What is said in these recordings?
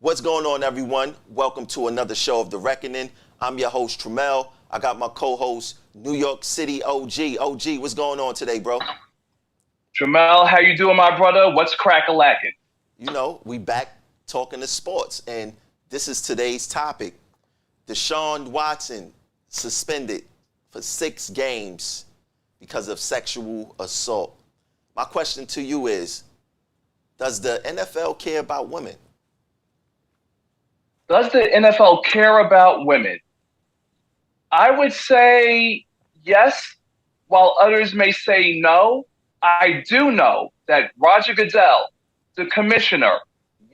What's going on, everyone? Welcome to another show of The Reckoning. I'm your host, Tramell. I got my co-host, New York City OG. OG, what's going on today, bro? Tramell, how you doing, my brother? What's crack-a-lacking? You know, we back talking to sports, and this is today's topic. Deshaun Watson suspended for 6 games because of sexual assault. My question to you is, does the NFL care about women? Does the NFL care about women? I would say yes, while others may say no. I do know that Roger Goodell, the commissioner,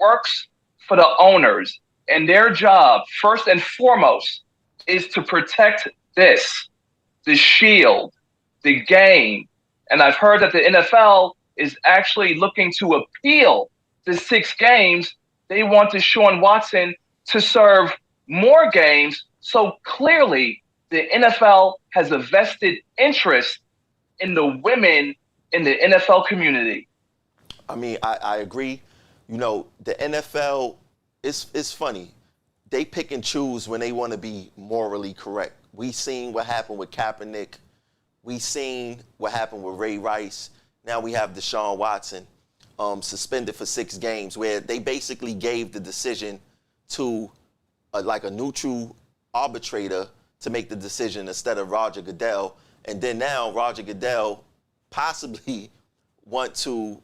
works for the owners, and their job, first and foremost, is to protect the shield, the game. And I've heard that the NFL is actually looking to appeal the 6 games. They want Deshaun Watson to serve more games. So clearly, the NFL has a vested interest in the women in the NFL community. I mean, I agree. You know, the NFL, it's funny. They pick and choose when they want to be morally correct. We seen what happened with Kaepernick. We seen what happened with Ray Rice. Now we have Deshaun Watson suspended for 6 games, where they basically gave the decision to like a neutral arbitrator to make the decision instead of Roger Goodell. And then now Roger Goodell possibly want to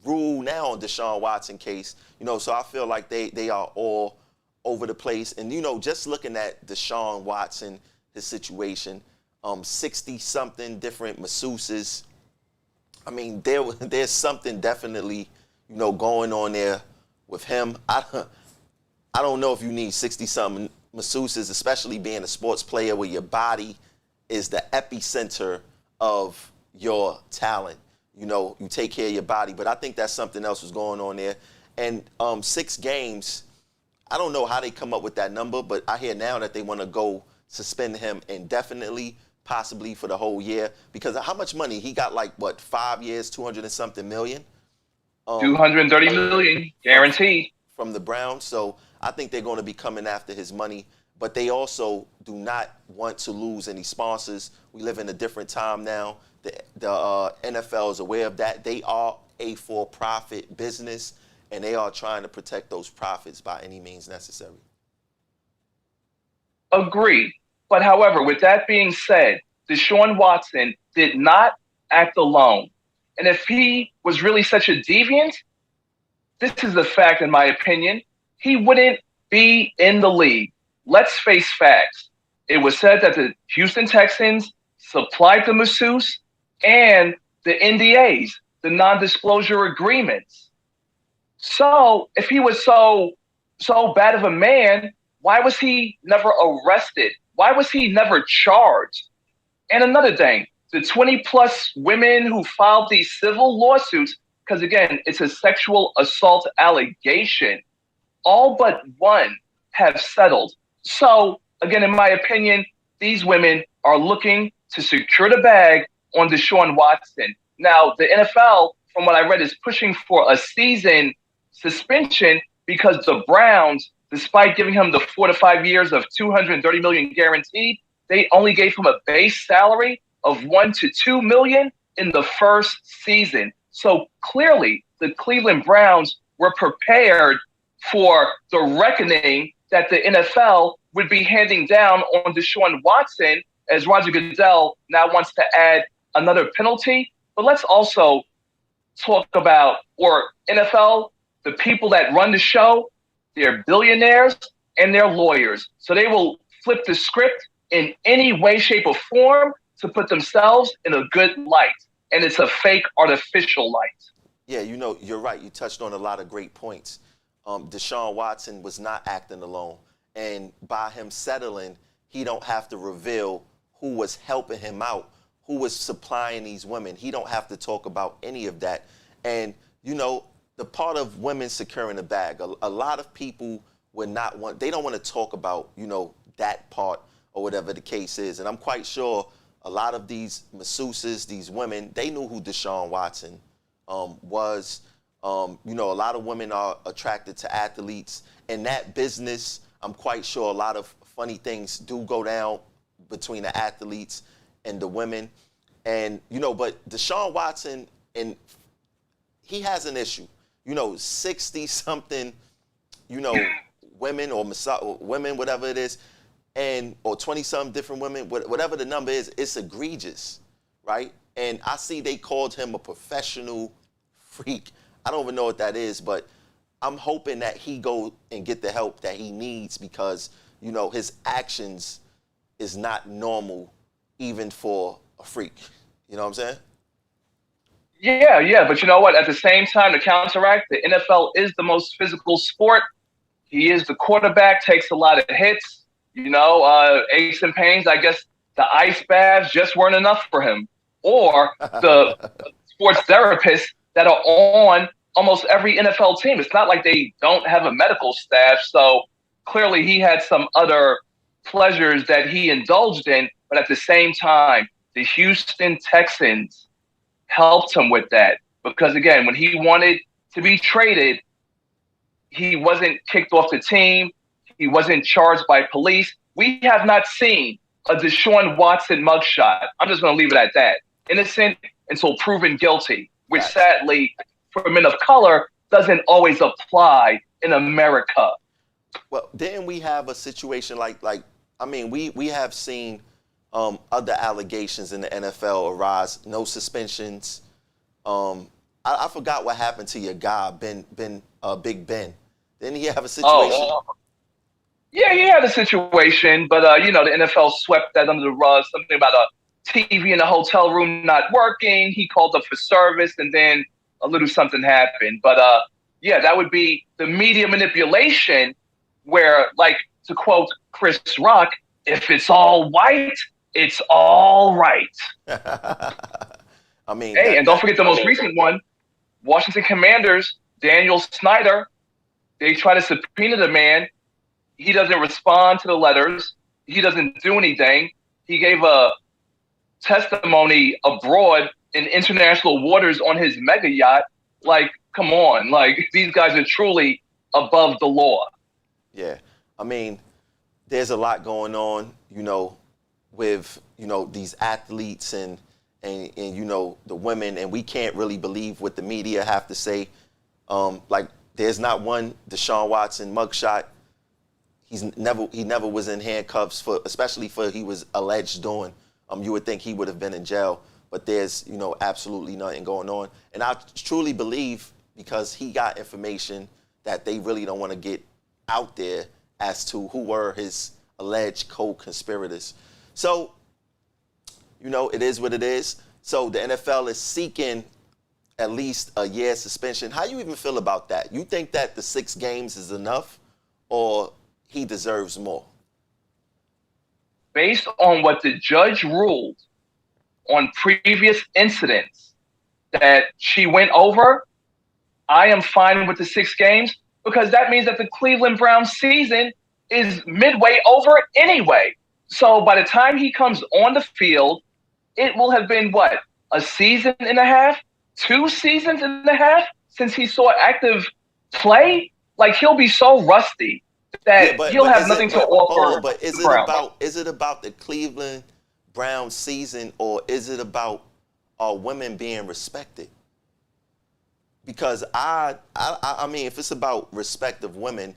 rule now on Deshaun Watson case. You know, so I feel like they are all over the place. And, you know, just looking at Deshaun Watson, his situation, 60-something different masseuses. I mean, there's something definitely, you know, going on there with him. I don't know if you need 60-something masseuses, especially being a sports player where your body is the epicenter of your talent. You know, you take care of your body, but I think that's something else was going on there. And 6 games, I don't know how they come up with that number, but I hear now that they want to go suspend him indefinitely, possibly for the whole year, because how much money? He got, like, what, 5 years, 200 and something million? 230 million guaranteed from the Browns. So I think they're going to be coming after his money, but they also do not want to lose any sponsors. We live in a different time now. The NFL is aware of that. They are a for-profit business, and they are trying to protect those profits by any means necessary. Agreed. But however, with that being said, Deshaun Watson did not act alone. And if he was really such a deviant, this is the fact, in my opinion, he wouldn't be in the league. Let's face facts. It was said that the Houston Texans supplied the masseuse and the NDAs, the non-disclosure agreements. So if he was so bad of a man, why was he never arrested? Why was he never charged? And another thing, the 20-plus women who filed these civil lawsuits, because again, it's a sexual assault allegation, all but one have settled. So again, in my opinion, these women are looking to secure the bag on Deshaun Watson. Now, the NFL, from what I read, is pushing for a season suspension because the Browns, despite giving him the 4 to 5 years of $230 million guaranteed, they only gave him a base salary of $1 to $2 million in the first season. So clearly, the Cleveland Browns were prepared for the reckoning that the NFL would be handing down on Deshaun Watson, as Roger Goodell now wants to add another penalty. But let's also talk about, or NFL, the people that run the show, they're billionaires and they're lawyers. So they will flip the script in any way, shape, or form to put themselves in a good light. And it's a fake, artificial light. Yeah, you know, you're right. You touched on a lot of great points. Deshaun Watson was not acting alone. And by him settling, he don't have to reveal who was helping him out, who was supplying these women. He don't have to talk about any of that. And, you know, the part of women securing the bag, a lot of people would not want, they don't want to talk about, you know, that part or whatever the case is. And I'm quite sure a lot of these masseuses, these women, they knew who Deshaun Watson was. You know, a lot of women are attracted to athletes. In that business, I'm quite sure a lot of funny things do go down between the athletes and the women. And, you know, but Deshaun Watson, and he has an issue. You know, 60-something, you know, women or women, whatever it is, and or 20-something different women, whatever the number is, it's egregious, right? And I see they called him a professional freak. I don't even know what that is, but I'm hoping that he go and get the help that he needs because, you know, his actions is not normal even for a freak. You know what I'm saying? Yeah, but you know what? At the same time, to counteract, the NFL is the most physical sport. He is the quarterback, takes a lot of hits, you know, aches and pains. I guess the ice baths just weren't enough for him. Or the sports therapists that are on almost every NFL team. It's not like they don't have a medical staff. So clearly he had some other pleasures that he indulged in. But at the same time, the Houston Texans helped him with that. Because again, when he wanted to be traded, he wasn't kicked off the team. He wasn't charged by police. We have not seen a Deshaun Watson mugshot. I'm just going to leave it at that. Innocent until proven guilty, which sadly, for men of color, doesn't always apply in America. Well, didn't we have a situation like I mean, we have seen other allegations in the NFL arise, no suspensions. I forgot what happened to your guy, Big Ben. Didn't he have a situation? Yeah, he had a situation, but you know, the NFL swept that under the rug. Something about a TV in the hotel room not working. He called up for service, and then a little something happened. But yeah, that would be the media manipulation, where, like, to quote Chris Rock, "If it's all white, it's all right." I mean, hey, and don't forget the most recent one, Washington Commanders, Daniel Snyder. They try to subpoena the man. He doesn't respond to the letters. He doesn't do anything. He gave a testimony abroad in international waters on his mega yacht. Like, come on. Like, these guys are truly above the law. Yeah. I mean, there's a lot going on, you know, with, you know, these athletes and you know, the women, and we can't really believe what the media have to say. Like, there's not one Deshaun Watson mugshot. He never was in handcuffs especially for he was alleged doing. You would think he would have been in jail, but there's, you know, absolutely nothing going on. And I truly believe, because he got information that they really don't want to get out there as to who were his alleged co-conspirators. So, you know, it is what it is. So the NFL is seeking at least a year suspension. How you even feel about that? You think that the 6 games is enough, or he deserves more? Based on what the judge ruled on previous incidents that she went over, I am fine with the 6 games, because that means that the Cleveland Browns season is midway over anyway. So by the time he comes on the field, it will have been, what, a season and a half? 2 seasons and a half since he saw active play? Like, he'll be so rusty that he'll have nothing to offer. But is it about the Cleveland Browns season, or is it about women being respected? Because I mean, if it's about respect of women,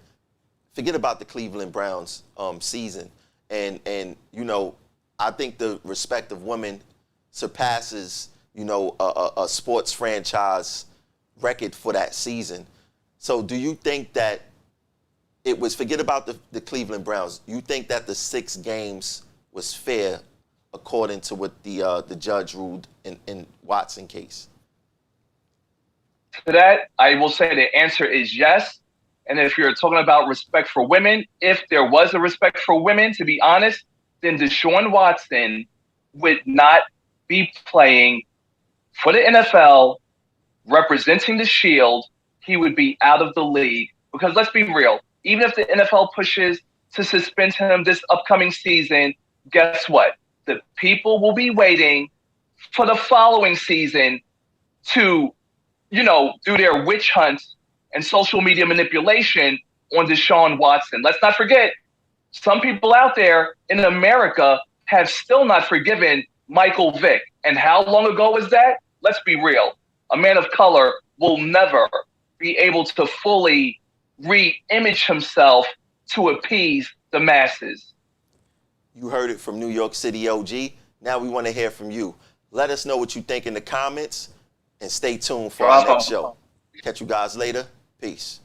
forget about the Cleveland Browns season. And you know, I think the respect of women surpasses, you know, a sports franchise record for that season. So do you think that it was, forget about the Cleveland Browns, you think that the 6 games was fair according to what the judge ruled in Watson case? To that, I will say the answer is yes. And if you're talking about respect for women, if there was a respect for women, to be honest, then Deshaun Watson would not be playing for the NFL, representing the Shield. He would be out of the league. Because let's be real, even if the NFL pushes to suspend him this upcoming season, guess what? The people will be waiting for the following season to do their witch hunts and social media manipulation on Deshaun Watson. Let's not forget, some people out there in America have still not forgiven Michael Vick. And how long ago was that? Let's be real. A man of color will never be able to fully re-image himself to appease the masses. You heard it from New York City OG. Now we want to hear from you. Let us know what you think in the comments and stay tuned for our next show. Catch you guys later. Peace.